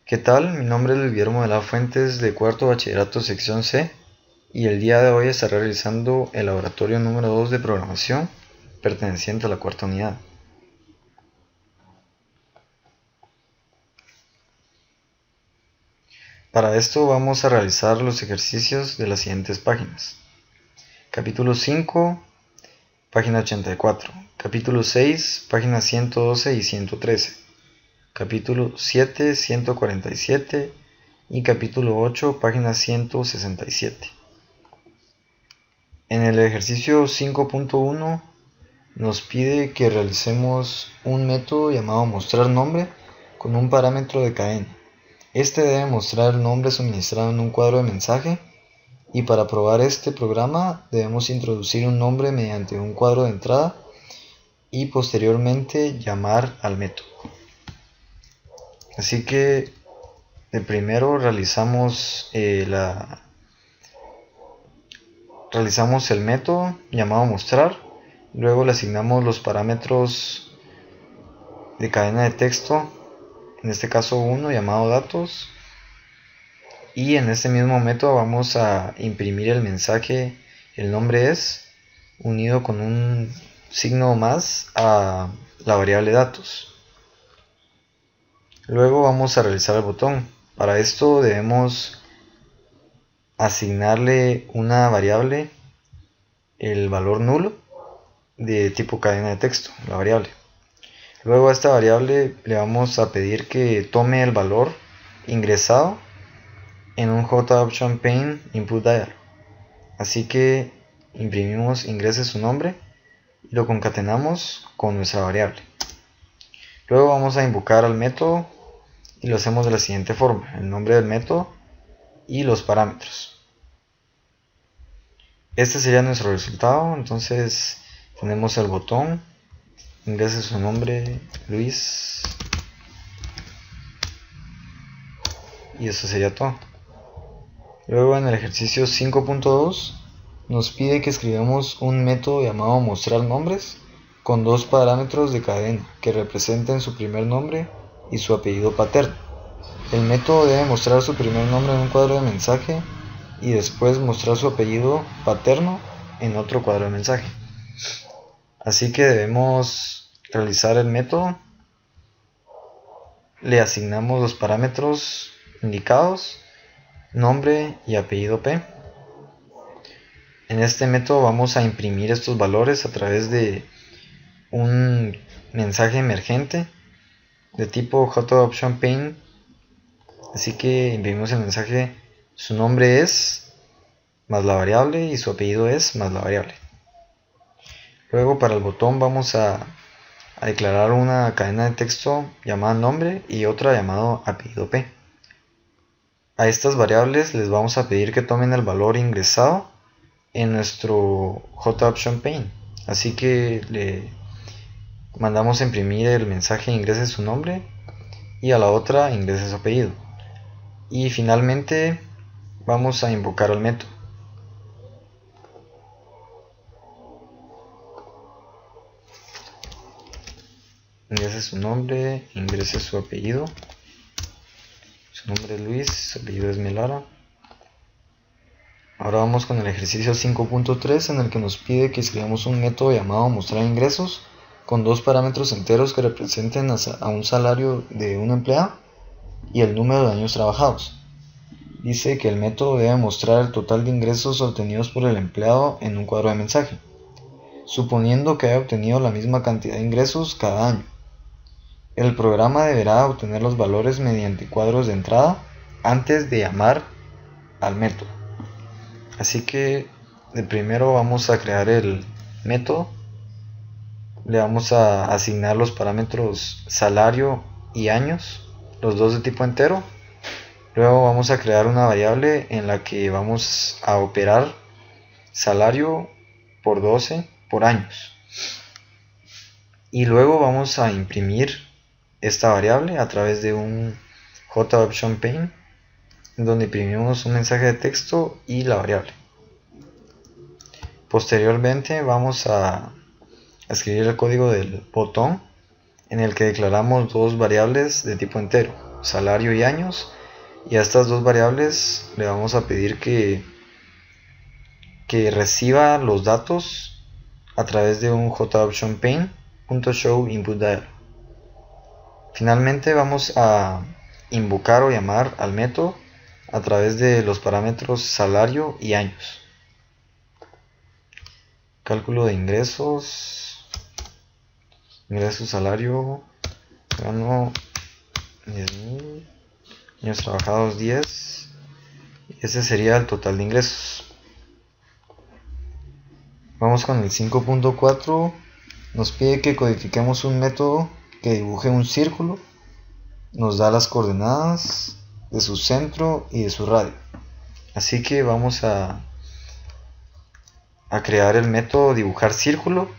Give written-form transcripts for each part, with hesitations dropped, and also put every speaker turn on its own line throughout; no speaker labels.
¿Qué tal? Mi nombre es Guillermo de la Fuentes de cuarto bachillerato sección C y el día de hoy estaré realizando el laboratorio número 2 de programación perteneciente a la cuarta unidad. Para esto vamos a realizar los ejercicios de las siguientes páginas. Capítulo 5, página 84. Capítulo 6, páginas 112 y 113. Capítulo 7, 147 y capítulo 8, página 167. En el ejercicio 5.1 nos pide que realicemos un método llamado mostrar nombre con un parámetro de cadena. Este debe mostrar el nombre suministrado en un cuadro de mensaje y para probar este programa debemos introducir un nombre mediante un cuadro de entrada y posteriormente llamar al método. Así que de primero realizamos el método llamado mostrar, luego le asignamos los parámetros de cadena de texto, en este caso 1 llamado datos, y en este mismo método vamos a imprimir el mensaje el nombre es unido con un signo más a la variable datos. Luego vamos a realizar el botón. Para esto debemos asignarle una variable, el valor nulo de tipo cadena de texto, la variable. Luego a esta variable le vamos a pedir que tome el valor ingresado en un JOption Pane Input Dialog. Así que imprimimos ingrese su nombre y lo concatenamos con nuestra variable. Luego vamos a invocar al método y lo hacemos de la siguiente forma: el nombre del método y los parámetros. Este sería nuestro resultado. Entonces tenemos el botón, ingrese su nombre Luis, y eso sería todo. Luego en el ejercicio 5.2 nos pide que escribamos un método llamado mostrar nombres con dos parámetros de cadena que representen su primer nombre y su apellido paterno. El método debe mostrar su primer nombre en un cuadro de mensaje y después mostrar su apellido paterno en otro cuadro de mensaje. Así que debemos realizar el método. Le asignamos los parámetros indicados, nombre y apellido P. En este método vamos a imprimir estos valores a través de un mensaje emergente de tipo JOption Pane. Así que imprimimos el mensaje su nombre es más la variable y su apellido es más la variable. Luego para el botón vamos a declarar una cadena de texto llamada nombre y otra llamada apellido P. A estas variables les vamos a pedir que tomen el valor ingresado en nuestro JOption Pane. Así que le mandamos a imprimir el mensaje ingrese su nombre y a la otra ingrese su apellido. Y finalmente vamos a invocar al método. Ingrese su nombre, ingrese su apellido. Su nombre es Luis, su apellido es Melara. Ahora vamos con el ejercicio 5.3 en el que nos pide que escribamos un método llamado mostrar ingresos con dos parámetros enteros que representen a un salario de un empleado y el número de años trabajados. Dice que el método debe mostrar el total de ingresos obtenidos por el empleado en un cuadro de mensaje, suponiendo que haya obtenido la misma cantidad de ingresos cada año. El programa deberá obtener los valores mediante cuadros de entrada antes de llamar al método. Así que de primero vamos a crear el método. Le vamos a asignar los parámetros salario y años, los dos de tipo entero. Luego vamos a crear una variable en la que vamos a operar salario por 12 por años. Y luego vamos a imprimir esta variable a través de un JOption Pane, donde imprimimos un mensaje de texto y la variable. Posteriormente vamos a escribir el código del botón en el que declaramos dos variables de tipo entero. salario y años, y a estas dos variables le vamos a pedir que reciba los datos a través de un jOptionPaint.showInputDial. Finalmente vamos a invocar o llamar al método a través de los parámetros salario y años. Cálculo de ingresos, salario, gano 10.000, años trabajados 10, y ese sería el total de ingresos. Vamos con el 5.4, nos pide que codifiquemos un método que dibuje un círculo, nos da las coordenadas de su centro y de su radio. Así que vamos a crear el método dibujar círculo.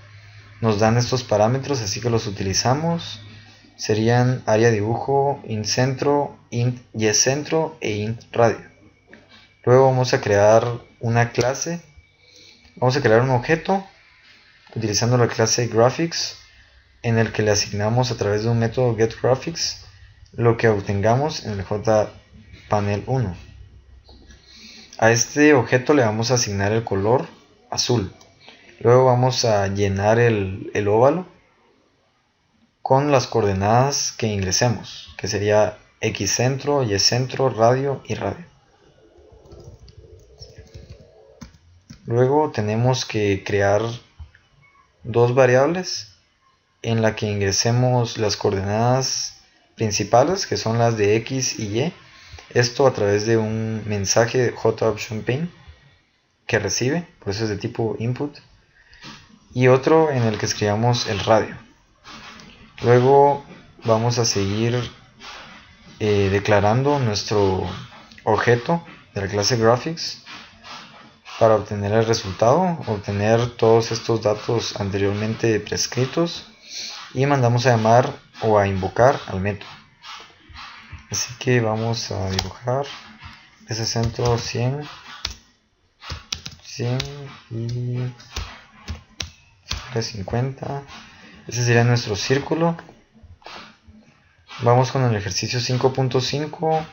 Nos dan estos parámetros, así que los utilizamos. Serían área dibujo, int centro, int yCentro e int radio. Luego vamos a crear una clase. Vamos a crear un objeto utilizando la clase graphics, en el que le asignamos a través de un método getGraphics lo que obtengamos en el jPanel1. A este objeto le vamos a asignar el color azul. Luego vamos a llenar el óvalo con las coordenadas que ingresemos, que sería xcentro, ycentro, radio y radio. Luego tenemos que crear dos variables en la que ingresemos las coordenadas principales, que son las de x y y. Esto a través de un mensaje de jOptionPaint que recibe, por eso es de tipo input, y otro en el que escribamos el radio. Luego vamos a seguir declarando nuestro objeto de la clase graphics para obtener el resultado, obtener todos estos datos anteriormente prescritos, y mandamos a llamar o a invocar al método. Así que vamos a dibujar ese centro 100 y 50. Ese sería nuestro círculo. Vamos con el ejercicio 5.5,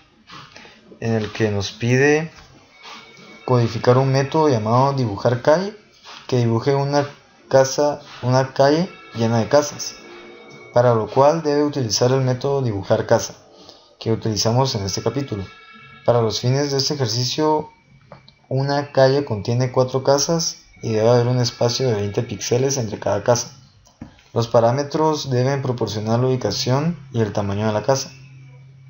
en el que nos pide codificar un método llamado dibujar calle, que dibuje una calle llena de casas, para lo cual debe utilizar el método dibujar casa, que utilizamos en este capítulo. Para los fines de este ejercicio, una calle contiene 4 casas y debe haber un espacio de 20 píxeles entre cada casa. Los parámetros deben proporcionar la ubicación y el tamaño de la casa,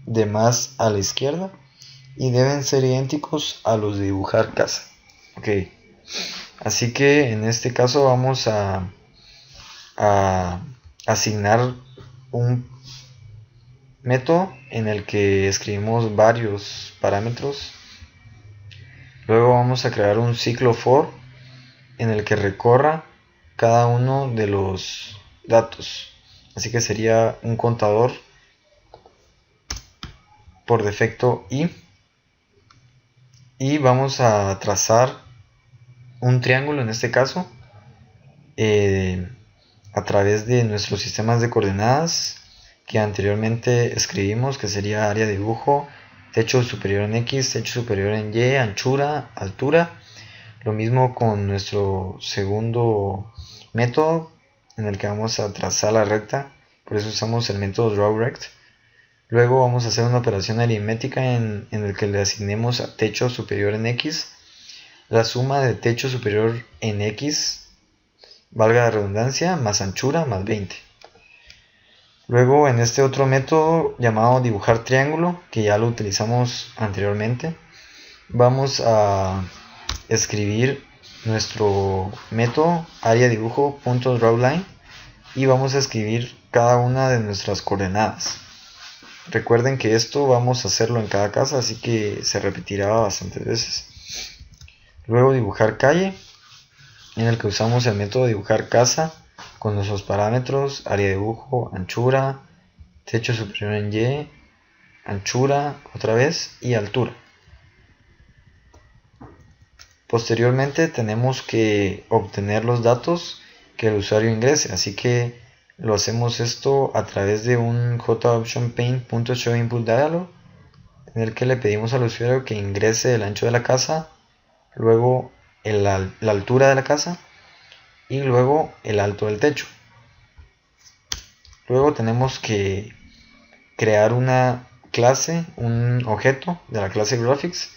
de más a la izquierda, y deben ser idénticos a los de dibujar casa. Ok, así que en este caso vamos a asignar un método en el que escribimos varios parámetros. Luego vamos a crear un ciclo for en el que recorra cada uno de los datos, así que sería un contador por defecto y vamos a trazar un triángulo en este caso a través de nuestros sistemas de coordenadas que anteriormente escribimos, que sería área de dibujo, techo superior en x, techo superior en y, anchura, altura. Lo mismo con nuestro segundo método, en el que vamos a trazar la recta, por eso usamos el método drawRect. Luego vamos a hacer una operación aritmética en el que le asignemos a techo superior en x la suma de techo superior en x, valga la redundancia, más anchura más 20. Luego en este otro método llamado dibujar triángulo, que ya lo utilizamos anteriormente, vamos a escribir nuestro método área dibujo.drawLine y vamos a escribir cada una de nuestras coordenadas. Recuerden que esto vamos a hacerlo en cada casa, así que se repetirá bastantes veces. Luego dibujar calle, en el que usamos el método dibujar casa con nuestros parámetros área de dibujo, anchura, techo superior en y, anchura otra vez y altura. Posteriormente tenemos que obtener los datos que el usuario ingrese, así que lo hacemos esto a través de un joptionPaint.showInputDialog, en el que le pedimos al usuario que ingrese el ancho de la casa, luego la altura de la casa y luego el alto del techo. Luego tenemos que crear una clase, un objeto de la clase Graphics,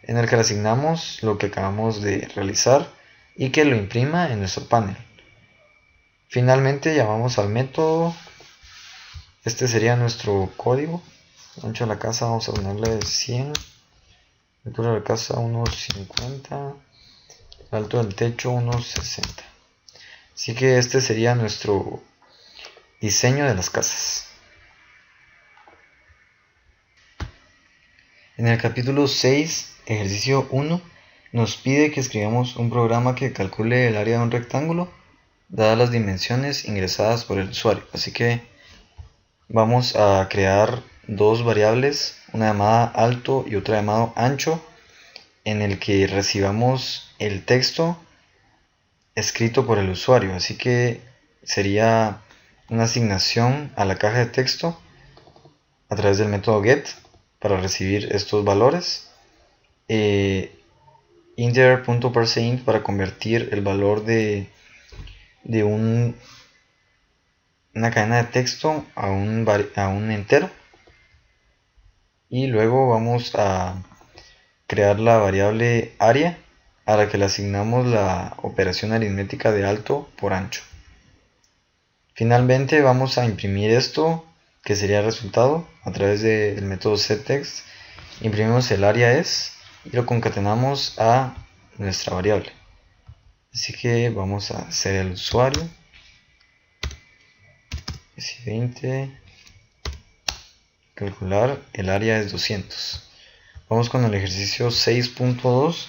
en el que le asignamos lo que acabamos de realizar y que lo imprima en nuestro panel. Finalmente llamamos al método. Este sería nuestro código. Ancho de la casa vamos a ponerle 100, altura de la casa 1.50, alto del techo 1.60. Así que este sería nuestro diseño de las casas. En el capítulo 6, ejercicio 1, nos pide que escribamos un programa que calcule el área de un rectángulo dadas las dimensiones ingresadas por el usuario. Así que vamos a crear dos variables, una llamada alto y otra llamada ancho, en el que recibamos el texto escrito por el usuario. Así que sería una asignación a la caja de texto a través del método get para recibir estos valores, integer.parseInt para convertir el valor de una cadena de texto a un entero, y luego vamos a crear la variable área a la que le asignamos la operación aritmética de alto por ancho. Finalmente vamos a imprimir esto, que sería el resultado, a través del método setText. Imprimimos el área es y lo concatenamos a nuestra variable. Así que vamos a hacer el usuario, 20, calcular, el área es 200. Vamos con el ejercicio 6.2,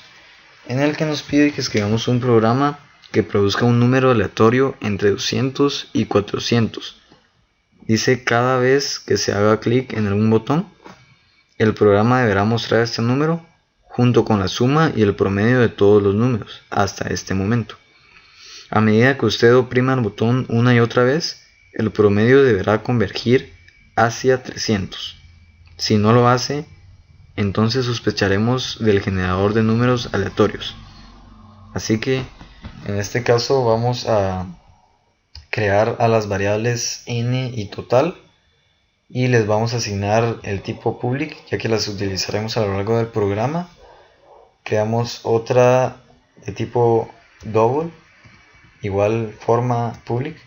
en el que nos pide que escribamos un programa que produzca un número aleatorio entre 200 y 400. Dice: cada vez que se haga clic en algún botón, el programa deberá mostrar este número junto con la suma y el promedio de todos los números hasta este momento. A medida que usted oprima el botón una y otra vez, el promedio deberá convergir hacia 300. Si no lo hace, entonces sospecharemos del generador de números aleatorios. Así que en este caso vamos a crear a las variables n y total, y les vamos a asignar el tipo public, ya que las utilizaremos a lo largo del programa. Creamos otra de tipo double, igual forma public,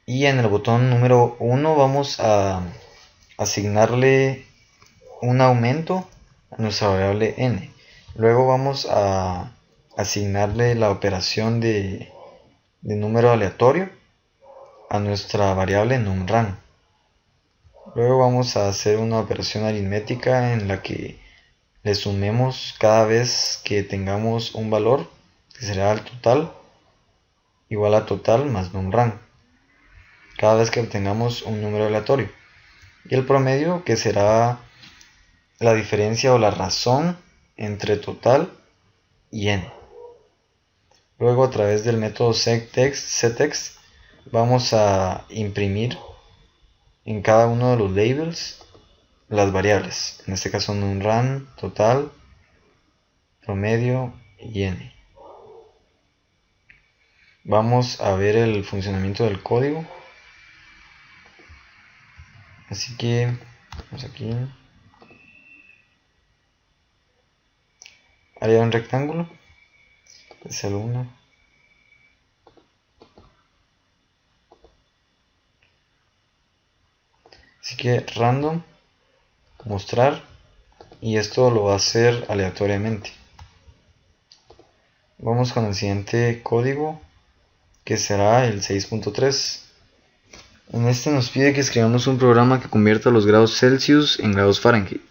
y en el botón número 1 vamos a asignarle un aumento a nuestra variable n. Luego vamos a asignarle la operación de número aleatorio a nuestra variable numRan. Luego vamos a hacer una operación aritmética en la que le sumemos cada vez que tengamos un valor, que será el total, igual a total más numRan, cada vez que obtengamos un número aleatorio. Y el promedio, que será la diferencia o la razón entre total y n. Luego, a través del método setText vamos a imprimir en cada uno de los labels las variables, en este caso numRan, total, promedio y n. Vamos a ver el funcionamiento del código. Así que vamos aquí, área de un rectángulo, es el 1. Así que random, mostrar, y esto lo va a hacer aleatoriamente. Vamos con el siguiente código, que será el 6.3. En este nos pide que escribamos un programa que convierta los grados Celsius en grados Fahrenheit.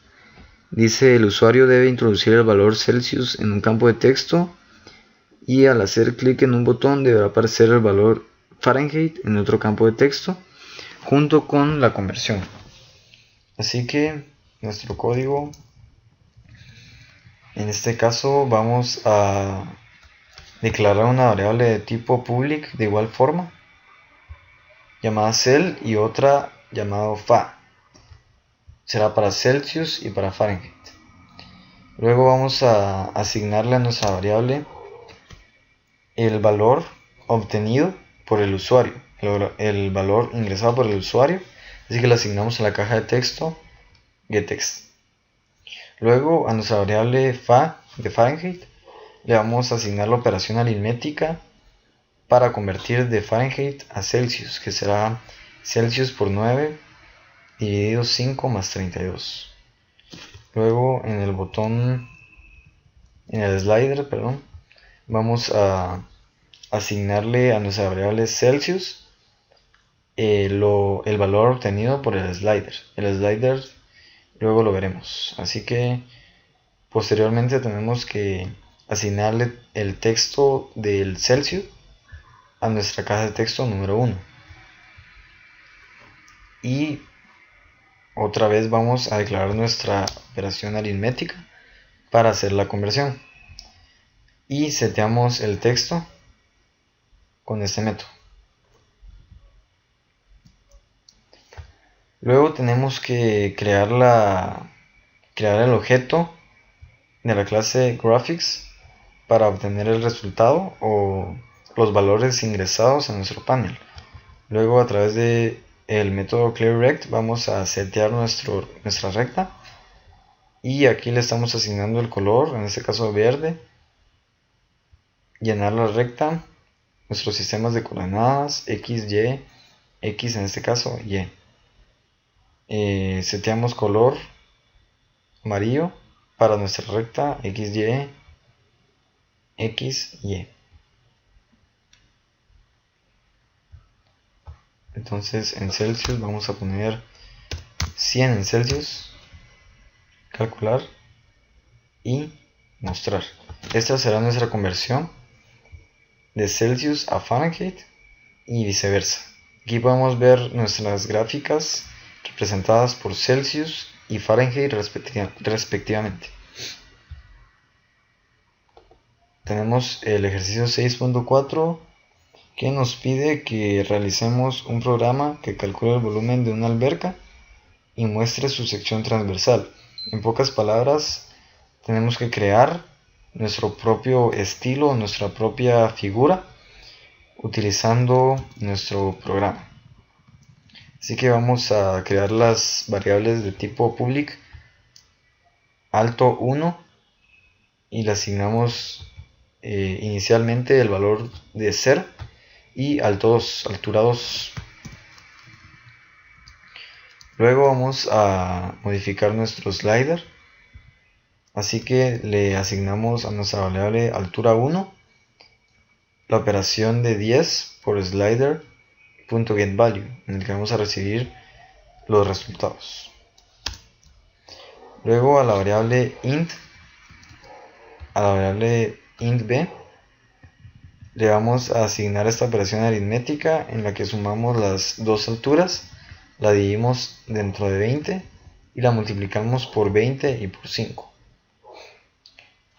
Dice: el usuario debe introducir el valor Celsius en un campo de texto, y al hacer clic en un botón deberá aparecer el valor Fahrenheit en otro campo de texto junto con la conversión. Así que nuestro código, en este caso vamos a declarar una variable de tipo public de igual forma, llamada cel y otra llamada fa. Será para Celsius y para Fahrenheit. Luego vamos a asignarle a nuestra variable el valor obtenido por el usuario, el valor ingresado por el usuario, así que le asignamos a la caja de texto getText. Luego a nuestra variable fa de Fahrenheit le vamos a asignar la operación aritmética para convertir de Fahrenheit a Celsius, que será Celsius por 9 dividido 5 más 32. Luego en el slider, vamos a asignarle a nuestra variable Celsius el valor obtenido por el slider. El slider luego lo veremos. Así que posteriormente tenemos que asignarle el texto del Celsius a nuestra caja de texto número 1. Y otra vez vamos a declarar nuestra operación aritmética para hacer la conversión. Y seteamos el texto con este método. Luego tenemos que crear el objeto de la clase graphics para obtener el resultado o los valores ingresados a nuestro panel. Luego a través de el método clearRect vamos a setear nuestra recta y aquí le estamos asignando el color, en este caso verde, llenar la recta, nuestros sistemas de coordenadas x, y, x en este caso, y. Seteamos color amarillo para nuestra recta x, y. Entonces en Celsius vamos a poner 100 en Celsius, calcular y mostrar. Esta será nuestra conversión de Celsius a Fahrenheit y viceversa. Aquí podemos ver nuestras gráficas representadas por Celsius y Fahrenheit respectivamente. Tenemos el ejercicio 6.4 que nos pide que realicemos un programa que calcule el volumen de una alberca y muestre su sección transversal. En pocas palabras, tenemos que crear nuestro propio estilo, nuestra propia figura, utilizando nuestro programa. Así que vamos a crear las variables de tipo public alto 1 y le asignamos inicialmente el valor de ser y altura 2. Luego vamos a modificar nuestro slider, así que le asignamos a nuestra variable altura 1 la operación de 10 por slider.getValue, en el que vamos a recibir los resultados. Luego a la variable int b le vamos a asignar esta operación aritmética en la que sumamos las dos alturas, la dividimos dentro de 20 y la multiplicamos por 20 y por 5.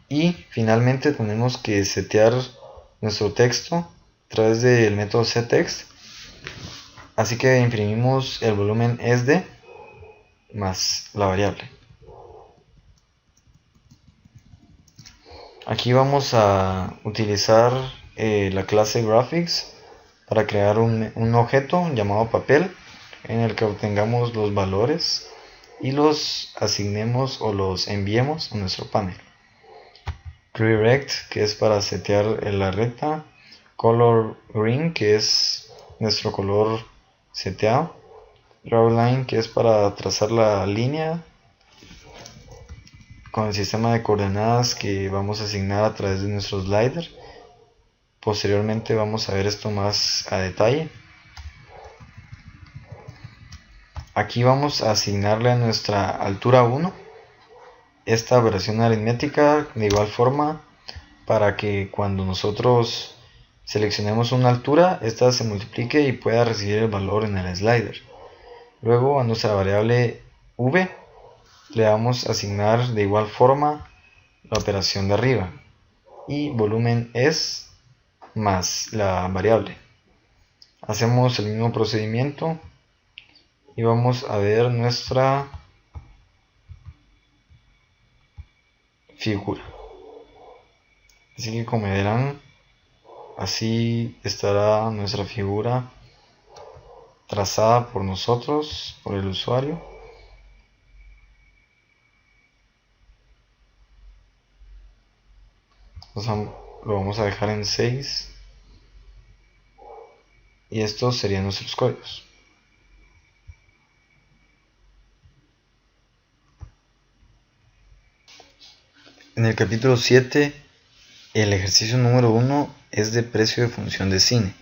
Y finalmente tenemos que setear nuestro texto a través del método setText. Así que imprimimos el volumen SD más la variable. Aquí vamos a utilizar la clase graphics para crear un objeto llamado papel en el que obtengamos los valores y los asignemos o los enviemos a nuestro panel. clearRect, que es para setear la recta, color green, que es nuestro color seteado, drawLine, que es para trazar la línea con el sistema de coordenadas que vamos a asignar a través de nuestro slider. Posteriormente vamos a ver esto más a detalle. Aquí vamos a asignarle a nuestra altura 1 esta operación aritmética de igual forma para que cuando nosotros seleccionemos una altura, esta se multiplique y pueda recibir el valor en el slider. Luego a nuestra variable v le vamos a asignar de igual forma la operación de arriba y volumen es más la variable. Hacemos el mismo procedimiento y vamos a ver nuestra figura. Así que como verán, así estará nuestra figura trazada por nosotros, por el usuario. Lo vamos a dejar en 6 y estos serían nuestros códigos. En el capítulo 7, el ejercicio número 1 es de precio de función de cine.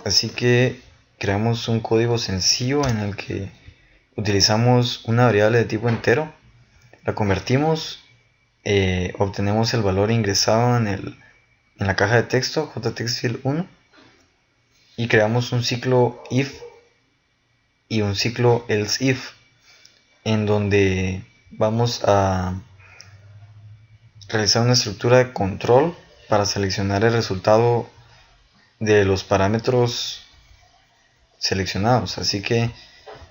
Así que creamos un código sencillo en el que utilizamos una variable de tipo entero, la convertimos, obtenemos el valor ingresado en la caja de texto jtextfield1 y creamos un ciclo if y un ciclo else if, en donde vamos a realizar una estructura de control para seleccionar el resultado de los parámetros seleccionados. Así que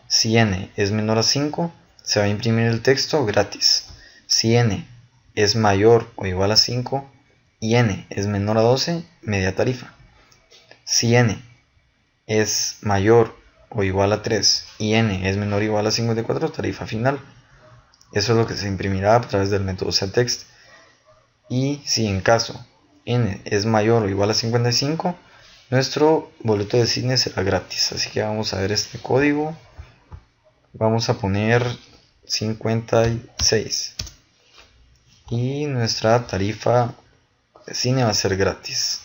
si n es menor a 5, se va a imprimir el texto gratis. Si n es mayor o igual a 5 y n es menor a 12, media tarifa. Si n es mayor o igual a 3 y n es menor o igual a 54, tarifa final. Eso es lo que se imprimirá a través del método setText. Y si en caso n es mayor o igual a 55, nuestro boleto de cine será gratis. Así que vamos a ver este código. Vamos a poner 56 y nuestra tarifa de cine va a ser gratis.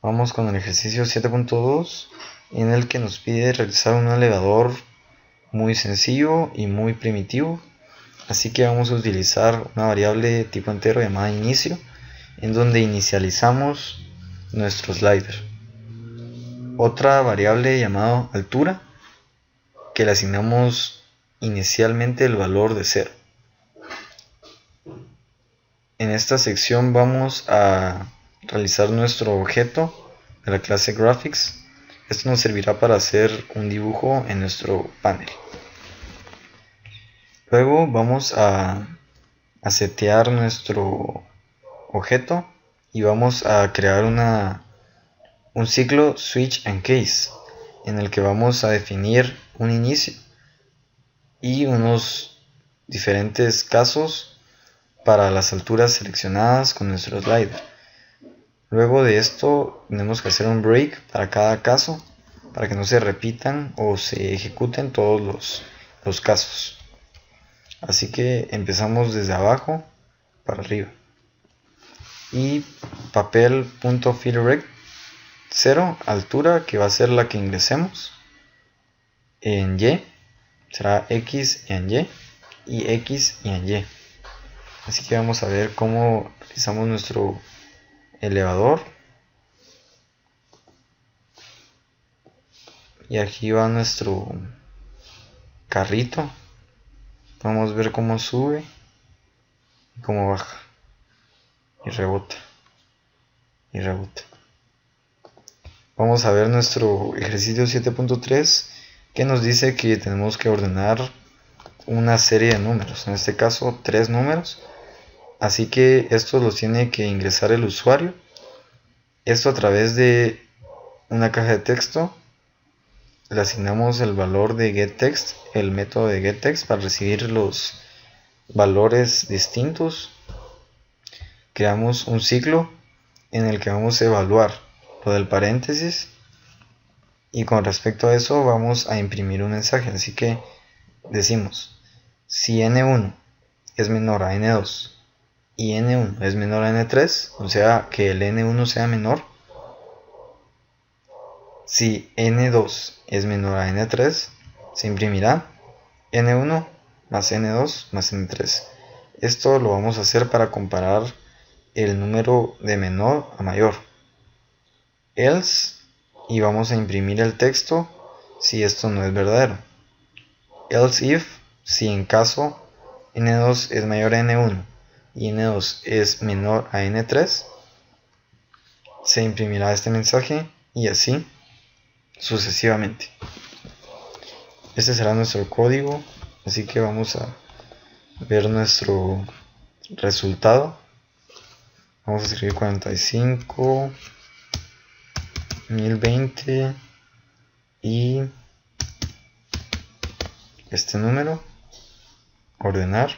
Vamos con el ejercicio 7.2, en el que nos pide realizar un elevador muy sencillo y muy primitivo. Así que vamos a utilizar una variable de tipo entero llamada inicio, en donde inicializamos nuestro slider. Otra variable llamada altura, que le asignamos inicialmente el valor de 0. En esta sección vamos a realizar nuestro objeto de la clase graphics. Esto nos servirá para hacer un dibujo en nuestro panel. Luego vamos a setear nuestro objeto y vamos a crear un ciclo switch and case, en el que vamos a definir un inicio y unos diferentes casos para las alturas seleccionadas con nuestro slider. Luego de esto tenemos que hacer un break para cada caso, para que no se repitan o se ejecuten todos los casos. Así que empezamos desde abajo para arriba. Y papel.fillRect 0, altura, que va a ser la que ingresemos, en Y será X y en Y X y en Y. Así que vamos a ver cómo realizamos nuestro elevador. Y aquí va nuestro carrito. Vamos a ver cómo sube y cómo baja. Y rebota. Y rebota. Vamos a ver nuestro ejercicio 7.3, que nos dice que tenemos que ordenar una serie de números. En este caso 3 números. Así que estos los tiene que ingresar el usuario. Esto a través de una caja de texto. Le asignamos el valor de getText, el método de getText, para recibir los valores distintos. Creamos un ciclo en el que vamos a evaluar lo del paréntesis, y con respecto a eso vamos a imprimir un mensaje. Así que decimos, si n1 es menor a n2 y n1 es menor a n3, o sea que el n1 sea menor. Si n2 es menor a n3, se imprimirá n1 más n2 más n3. Esto lo vamos a hacer para comparar el número de menor a mayor. Else, y vamos a imprimir el texto si esto no es verdadero. Else if, si en caso n2 es mayor a n1 y n2 es menor a n3, se imprimirá este mensaje, y así sucesivamente. Este será nuestro código, así que vamos a ver nuestro resultado. Vamos a escribir 45, 1020 y este número, ordenar,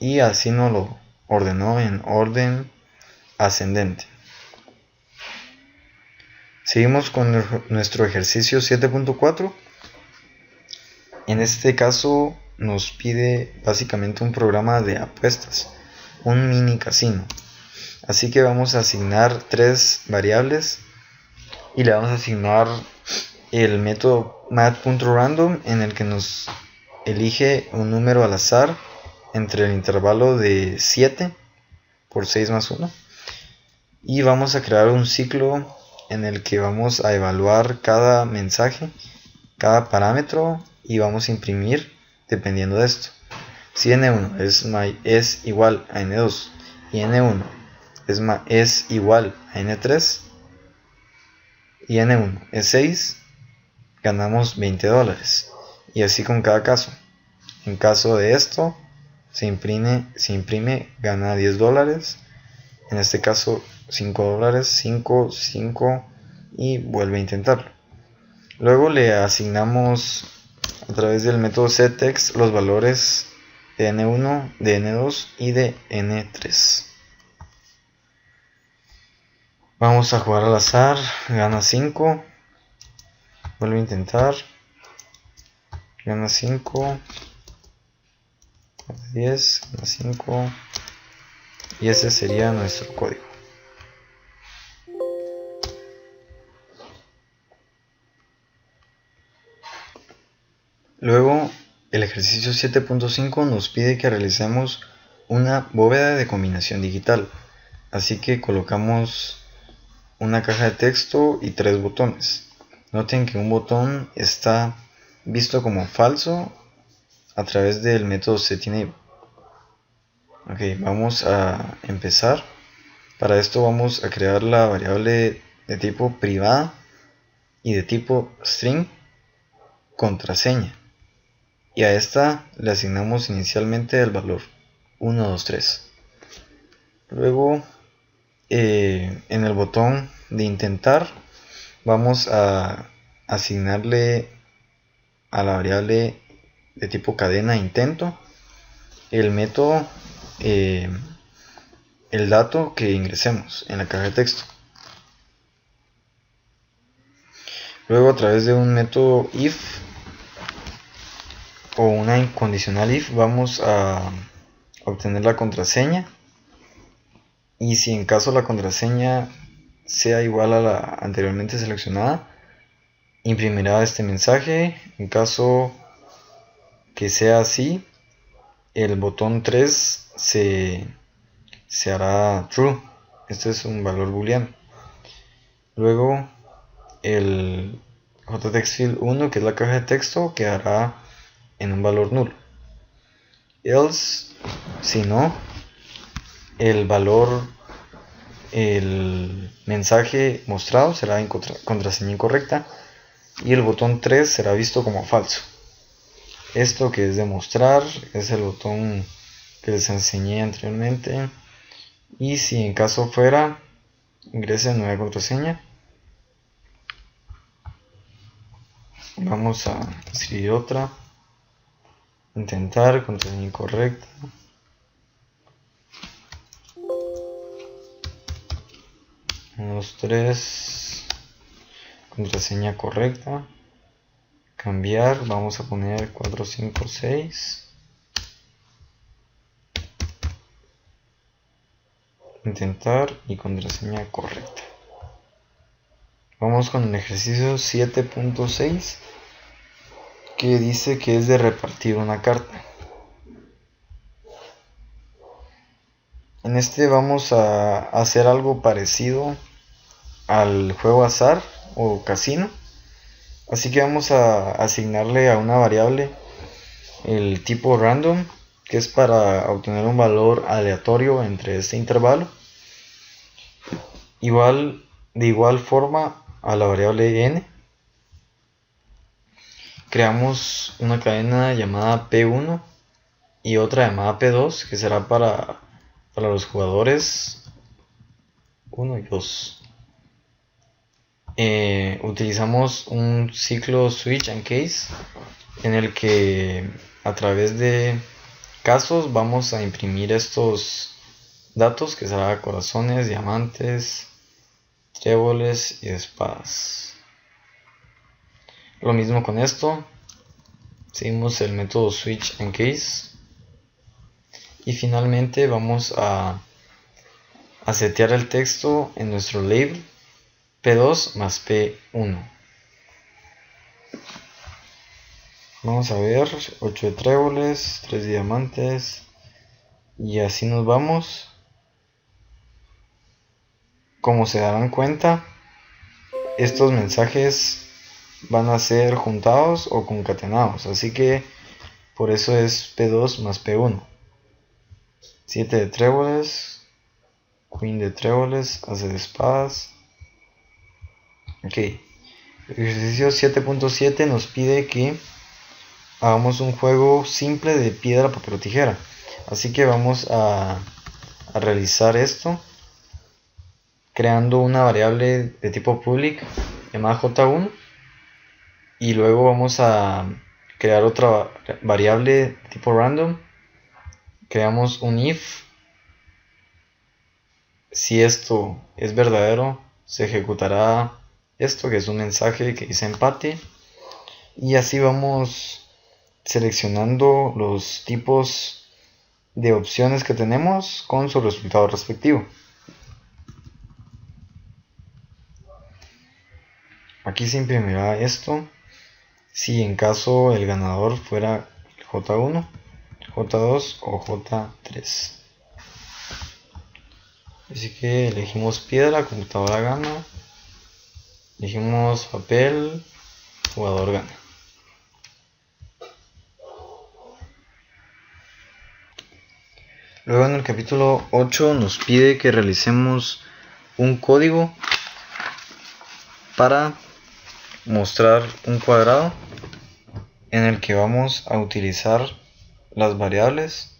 y así nos lo ordenó en orden ascendente. Seguimos con nuestro ejercicio 7.4. En este caso nos pide básicamente un programa de apuestas, un mini casino. Así que vamos a asignar 3 variables y le vamos a asignar el método math.random, en el que nos elige un número al azar entre el intervalo de 7 por 6 más 1, y vamos a crear un ciclo en el que vamos a evaluar cada mensaje, cada parámetro, y vamos a imprimir dependiendo de esto. Si n1 es igual a n2 y n1 es igual a n3 y n1 es 6, ganamos $20, y así con cada caso. En caso de esto se imprime, gana $10, en este caso $5, 5, 5, y vuelve a intentarlo. Luego le asignamos a través del método setText los valores de n1, de n2 y de n3. Vamos a jugar al azar, gana 5, vuelve a intentar, gana 5, 10, gana 5, y ese sería nuestro código. Luego, el ejercicio 7.5 nos pide que realicemos una bóveda de combinación digital, así que colocamos una caja de texto y 3 botones. Noten que un botón está visto como falso a través del método setEnable. Ok, vamos a empezar. Para esto vamos a crear la variable de tipo privada y de tipo string contraseña, y a esta le asignamos inicialmente el valor 123. Luego en el botón de intentar vamos a asignarle a la variable de tipo cadena intento el método, el dato que ingresemos en la caja de texto. Luego, a través de un método if o una incondicional if, vamos a obtener la contraseña, y si en caso la contraseña sea igual a la anteriormente seleccionada, imprimirá este mensaje. En caso que sea así, el botón 3 se hará true. Este es un valor booleano. Luego el JTextField 1, que es la caja de texto, quedará en un valor nulo. Else, si no, el mensaje mostrado será contraseña incorrecta, y el botón 3 será visto como falso. Esto que es de mostrar es el botón que les enseñé anteriormente, y si en caso fuera, ingrese nueva contraseña. Vamos a escribir otra, intentar, contraseña incorrecta. Unos 3, contraseña correcta. Cambiar, vamos a poner 456. Intentar y contraseña correcta. Vamos con el ejercicio 7.6, que dice que es de repartir una carta. En este vamos a hacer algo parecido al juego azar o casino, así que vamos a asignarle a una variable el tipo random, que es para obtener un valor aleatorio entre este intervalo. De igual forma a la variable n, creamos una cadena llamada P1 y otra llamada P2, que será para los jugadores 1 y 2. Utilizamos un ciclo switch and case en el que a través de casos vamos a imprimir estos datos, que será corazones, diamantes, tréboles y espadas. Lo mismo con esto, seguimos el método switch and case y finalmente vamos a setear el texto en nuestro label P2 más P1. Vamos a ver, 8 de tréboles, 3 diamantes y así nos vamos. Como se darán cuenta, estos mensajes van a ser juntados o concatenados, así que por eso es P2 más P1. 7 de tréboles, Queen de tréboles, As de espadas. Ok, el ejercicio 7.7 nos pide que hagamos un juego simple de piedra, papel o tijera. Así que vamos a realizar esto creando una variable de tipo public llamada J1 y luego vamos a crear otra variable de tipo random. Creamos un if. Si esto es verdadero, se ejecutará esto, que es un mensaje que dice empate, y así vamos seleccionando los tipos de opciones que tenemos con su resultado respectivo. Aquí se imprimirá esto si en caso el ganador fuera J1, J2 o J3. Así que elegimos piedra, computadora gana. Elegimos papel, jugador gana. Luego en el capítulo 8 nos pide que realicemos un código para mostrar un cuadrado en el que vamos a utilizar las variables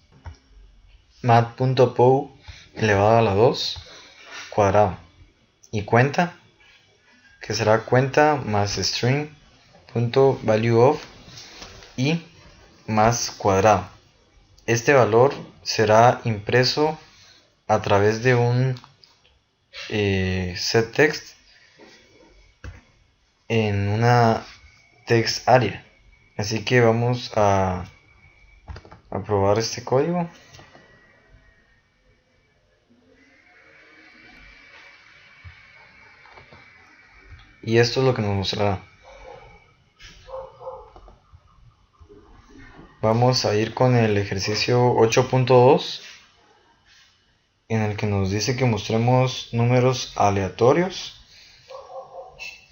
mat.pow elevado a la 2 cuadrado y cuenta, que será cuenta más string.valueOf y más cuadrado. Este valor será impreso a través de un setText en una text area. Así que vamos a probar este código. Y esto es lo que nos mostrará. Vamos a ir con el ejercicio 8.2, en el que nos dice que mostremos números aleatorios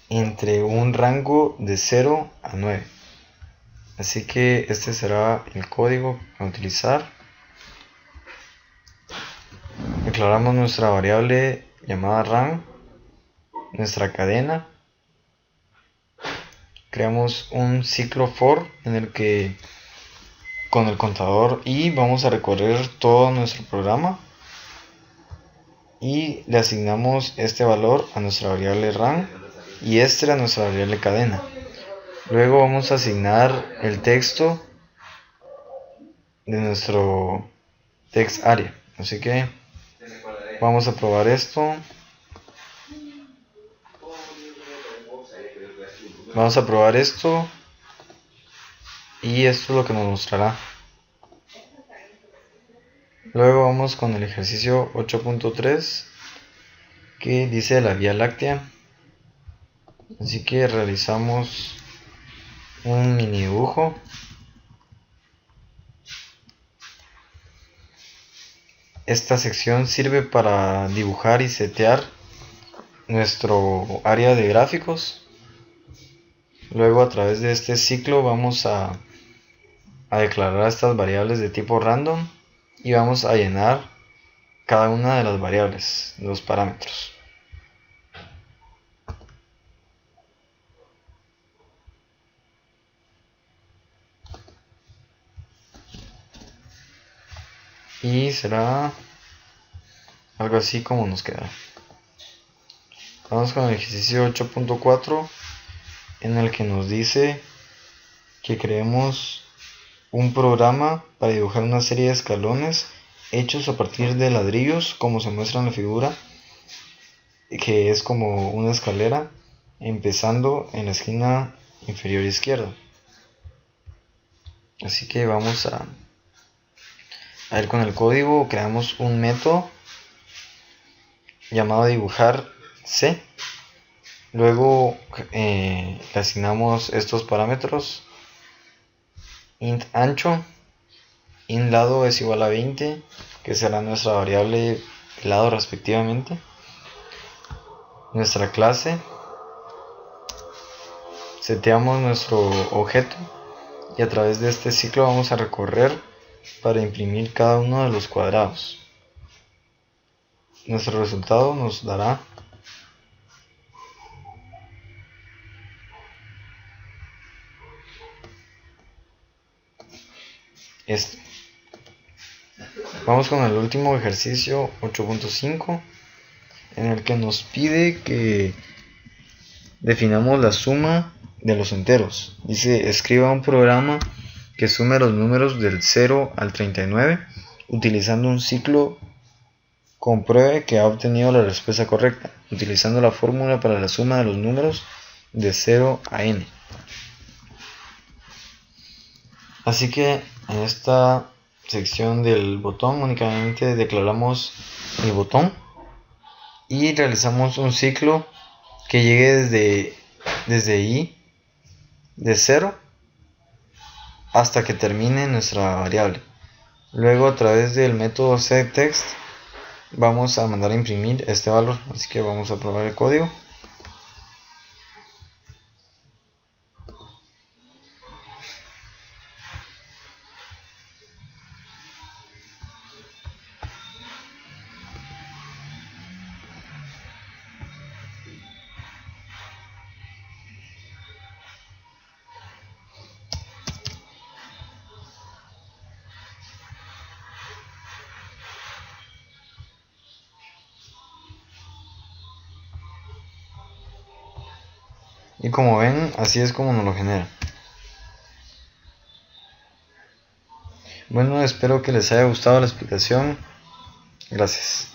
entre un rango de 0 a 9. Así que este será el código a utilizar. Declaramos nuestra variable llamada ran, nuestra cadena. Creamos un ciclo for en el que con el contador y vamos a recorrer todo nuestro programa y le asignamos este valor a nuestra variable ran y este a nuestra variable cadena. Luego vamos a asignar el texto de nuestro text area. Así que vamos a probar esto. Vamos a probar esto y esto es lo que nos mostrará. Luego vamos con el ejercicio 8.3 que dice la Vía Láctea. Así que realizamos un mini dibujo. Esta sección sirve para dibujar y setear nuestro área de gráficos. Luego a través de este ciclo vamos a declarar estas variables de tipo random y vamos a llenar cada una de las variables, los parámetros. y será algo así como nos queda. Vamos con el ejercicio 8.4, en el que nos dice que creemos un programa para dibujar una serie de escalones hechos a partir de ladrillos, como se muestra en la figura, que es como una escalera empezando en la esquina inferior izquierda. Así que vamos a ver con el código. Creamos un método llamado dibujar C. Luego le asignamos estos parámetros: int ancho, int lado es igual a 20, que será nuestra variable lado respectivamente, nuestra clase, seteamos nuestro objeto y a través de este ciclo vamos a recorrer para imprimir cada uno de los cuadrados. Nuestro resultado nos dará este. Vamos con el último ejercicio 8.5, en el que nos pide que definamos la suma de los enteros. Dice: escriba un programa que sume los números del 0 al 39 utilizando un ciclo. Compruebe que ha obtenido la respuesta correcta utilizando la fórmula para la suma de los números de 0 a n. Así que en esta sección del botón únicamente declaramos el botón y realizamos un ciclo que llegue desde i de 0 hasta que termine nuestra variable. Luego, a través del método setText, vamos a mandar a imprimir este valor. Así que vamos a probar el código. Y como ven, así es como nos lo genera. Bueno, espero que les haya gustado la explicación. Gracias.